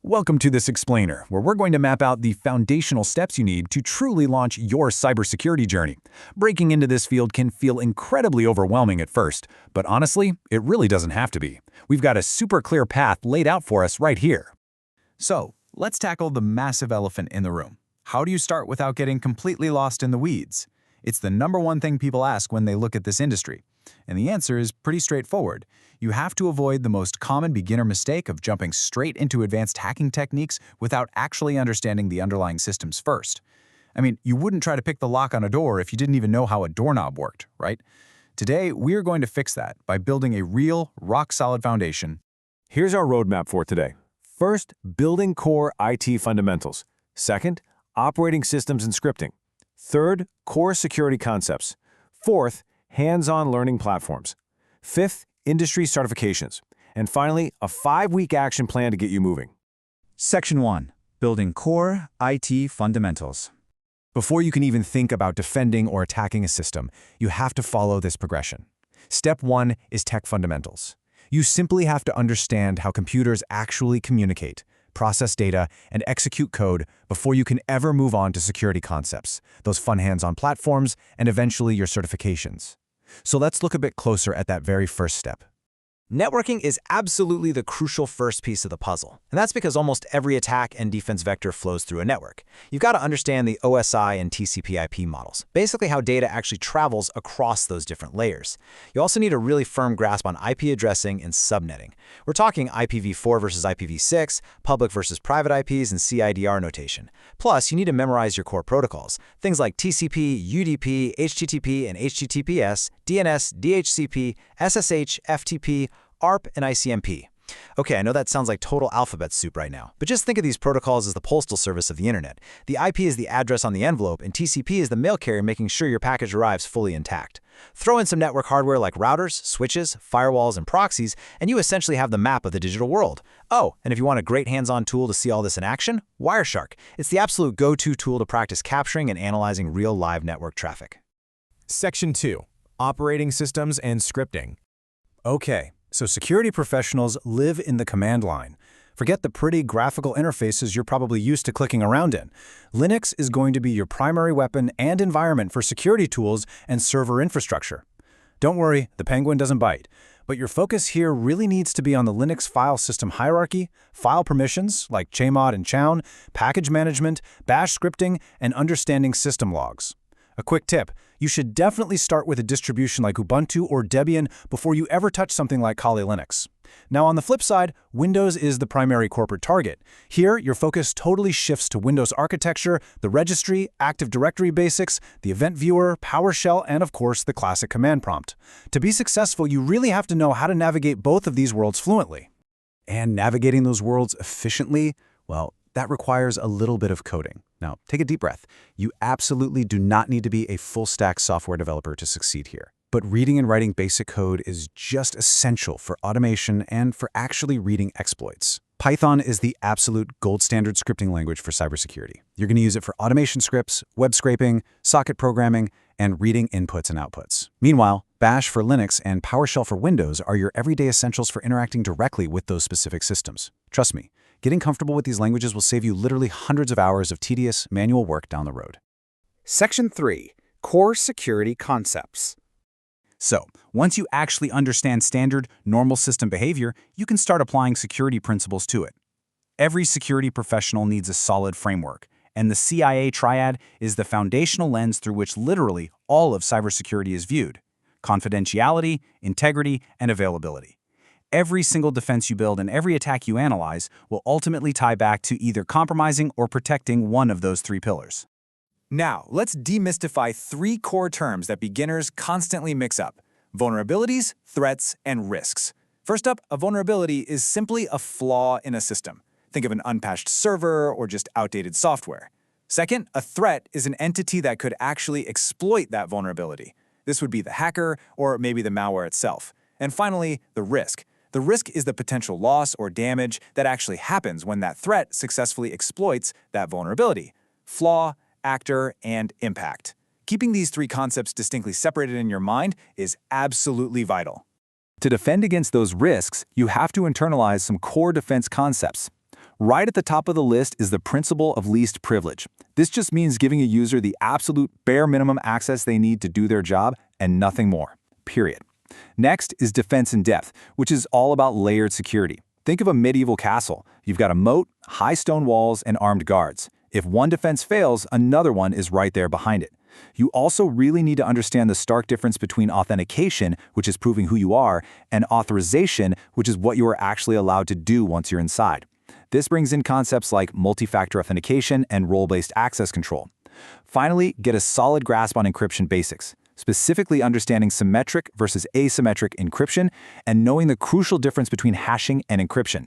Welcome to this explainer, where we're going to map out the foundational steps you need to truly launch your cybersecurity journey. Breaking into this field can feel incredibly overwhelming at first, but honestly, it really doesn't have to be. We've got a super clear path laid out for us right here. So, let's tackle the massive elephant in the room. How do you start without getting completely lost in the weeds? It's the #1 thing people ask when they look at this industry. And the answer is pretty straightforward. You have to avoid the most common beginner mistake of jumping straight into advanced hacking techniques without actually understanding the underlying systems first. I mean, you wouldn't try to pick the lock on a door if you didn't even know how a doorknob worked, right? Today, we're going to fix that by building a real, rock-solid foundation. Here's our roadmap for today. First, building core IT fundamentals. Second, operating systems and scripting. Third, core security concepts. Fourth, hands-on learning platforms. Fifth, industry certifications. And finally, a 5-week action plan to get you moving. Section 1. Building core IT fundamentals. Before you can even think about defending or attacking a system, you have to follow this progression. Step 1 is tech fundamentals. You simply have to understand how computers actually communicate, process data, and execute code before you can ever move on to security concepts, those fun hands-on platforms, and eventually your certifications. So let's look a bit closer at that very first step. Networking is absolutely the crucial first piece of the puzzle, and that's because almost every attack and defense vector flows through a network. You've got to understand the OSI and TCP IP models, basically how data actually travels across those different layers. You also need a really firm grasp on IP addressing and subnetting. We're talking IPv4 versus IPv6, public versus private IPs, and CIDR notation. Plus, you need to memorize your core protocols, things like TCP, UDP, HTTP and HTTPS, DNS, DHCP, SSH, FTP, ARP, and ICMP. Okay, I know that sounds like total alphabet soup right now, but just think of these protocols as the postal service of the internet. The IP is the address on the envelope, and TCP is the mail carrier making sure your package arrives fully intact. Throw in some network hardware like routers, switches, firewalls, and proxies, and you essentially have the map of the digital world. Oh, and if you want a great hands-on tool to see all this in action, Wireshark. It's the absolute go-to tool to practice capturing and analyzing real live network traffic. Section 2. Operating systems and scripting. Okay, so security professionals live in the command line. Forget the pretty graphical interfaces you're probably used to clicking around in. Linux is going to be your primary weapon and environment for security tools and server infrastructure. Don't worry, the penguin doesn't bite. But your focus here really needs to be on the Linux file system hierarchy, file permissions like chmod and chown, package management, bash scripting, and understanding system logs. A quick tip, you should definitely start with a distribution like Ubuntu or Debian before you ever touch something like Kali Linux. Now on the flip side, Windows is the primary corporate target. Here, your focus totally shifts to Windows architecture, the registry, Active Directory basics, the event viewer, PowerShell, and of course the classic command prompt. To be successful, you really have to know how to navigate both of these worlds fluently. And navigating those worlds efficiently, well, that requires a little bit of coding. Now, take a deep breath. You absolutely do not need to be a full-stack software developer to succeed here. But reading and writing basic code is just essential for automation and for actually reading exploits. Python is the absolute gold standard scripting language for cybersecurity. You're going to use it for automation scripts, web scraping, socket programming, and reading inputs and outputs. Meanwhile, Bash for Linux and PowerShell for Windows are your everyday essentials for interacting directly with those specific systems. Trust me, getting comfortable with these languages will save you literally hundreds of hours of tedious, manual work down the road. Section 3. Core Security Concepts. So, once you actually understand standard, normal system behavior, you can start applying security principles to it. Every security professional needs a solid framework, and the CIA triad is the foundational lens through which literally all of cybersecurity is viewed: confidentiality, integrity, and availability. Every single defense you build and every attack you analyze will ultimately tie back to either compromising or protecting one of those 3 pillars. Now, let's demystify 3 core terms that beginners constantly mix up: vulnerabilities, threats, and risks. First up, a vulnerability is simply a flaw in a system. Think of an unpatched server or just outdated software. Second, a threat is an entity that could actually exploit that vulnerability. This would be the hacker or maybe the malware itself. And finally, the risk. The risk is the potential loss or damage that actually happens when that threat successfully exploits that vulnerability. Flaw, actor, and impact. Keeping these 3 concepts distinctly separated in your mind is absolutely vital. To defend against those risks, you have to internalize some core defense concepts. Right at the top of the list is the principle of least privilege. This just means giving a user the absolute bare minimum access they need to do their job and nothing more, period. Next is defense in depth, which is all about layered security. Think of a medieval castle. You've got a moat, high stone walls, and armed guards. If one defense fails, another one is right there behind it. You also really need to understand the stark difference between authentication, which is proving who you are, and authorization, which is what you are actually allowed to do once you're inside. This brings in concepts like multi-factor authentication and role-based access control. Finally, get a solid grasp on encryption basics, specifically understanding symmetric versus asymmetric encryption and knowing the crucial difference between hashing and encryption.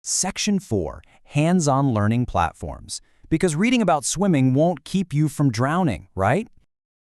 Section 4. Hands-on learning platforms. Because reading about swimming won't keep you from drowning, right?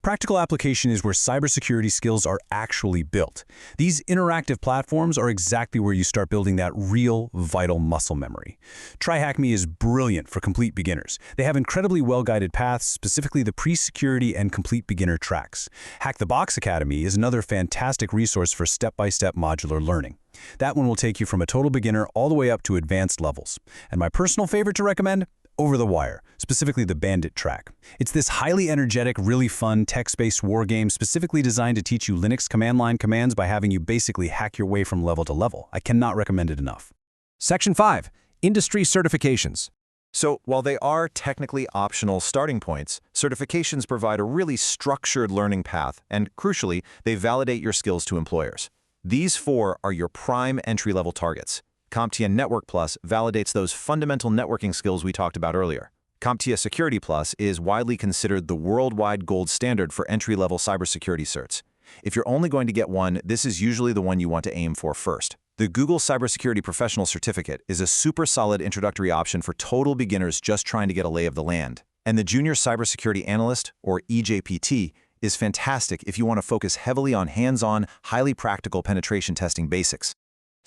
Practical application is where cybersecurity skills are actually built. These interactive platforms are exactly where you start building that real, vital muscle memory. TryHackMe is brilliant for complete beginners. They have incredibly well-guided paths, specifically the pre-security and complete beginner tracks. Hack the Box Academy is another fantastic resource for step-by-step modular learning. That one will take you from a total beginner all the way up to advanced levels. And my personal favorite to recommend? Over the Wire, specifically the Bandit track. It's this highly energetic, really fun, text-based war game specifically designed to teach you Linux command line commands by having you basically hack your way from level to level. I cannot recommend it enough. Section 5. Industry certifications. So, while they are technically optional starting points, certifications provide a really structured learning path, and crucially, they validate your skills to employers. These 4 are your prime entry-level targets. CompTIA Network Plus validates those fundamental networking skills we talked about earlier. CompTIA Security Plus is widely considered the worldwide gold standard for entry-level cybersecurity certs. If you're only going to get one, this is usually the one you want to aim for first. The Google Cybersecurity Professional Certificate is a super solid introductory option for total beginners just trying to get a lay of the land. And the Junior Cybersecurity Analyst, or EJPT, is fantastic if you want to focus heavily on hands-on, highly practical penetration testing basics.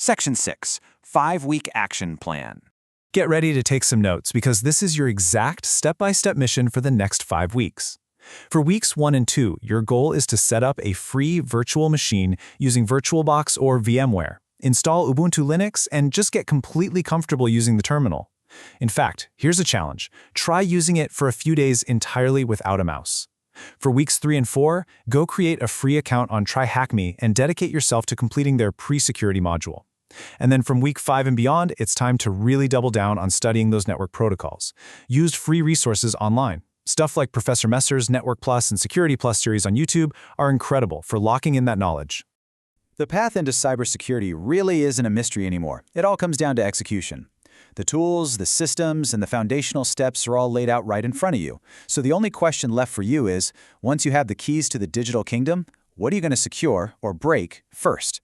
Section 6. 5-week action plan. Get ready to take some notes because this is your exact step-by-step mission for the next 5 weeks. For weeks 1 and 2, your goal is to set up a free virtual machine using VirtualBox or VMware. Install Ubuntu Linux and just get completely comfortable using the terminal. In fact, here's a challenge. Try using it for a few days entirely without a mouse. For weeks 3 and 4, go create a free account on TryHackMe and dedicate yourself to completing their pre-security module. And then from week 5 and beyond, it's time to really double down on studying those network protocols. Use free resources online. Stuff like Professor Messer's Network Plus and Security Plus series on YouTube are incredible for locking in that knowledge. The path into cybersecurity really isn't a mystery anymore. It all comes down to execution. The tools, the systems, and the foundational steps are all laid out right in front of you. So the only question left for you is, once you have the keys to the digital kingdom, what are you going to secure or break first?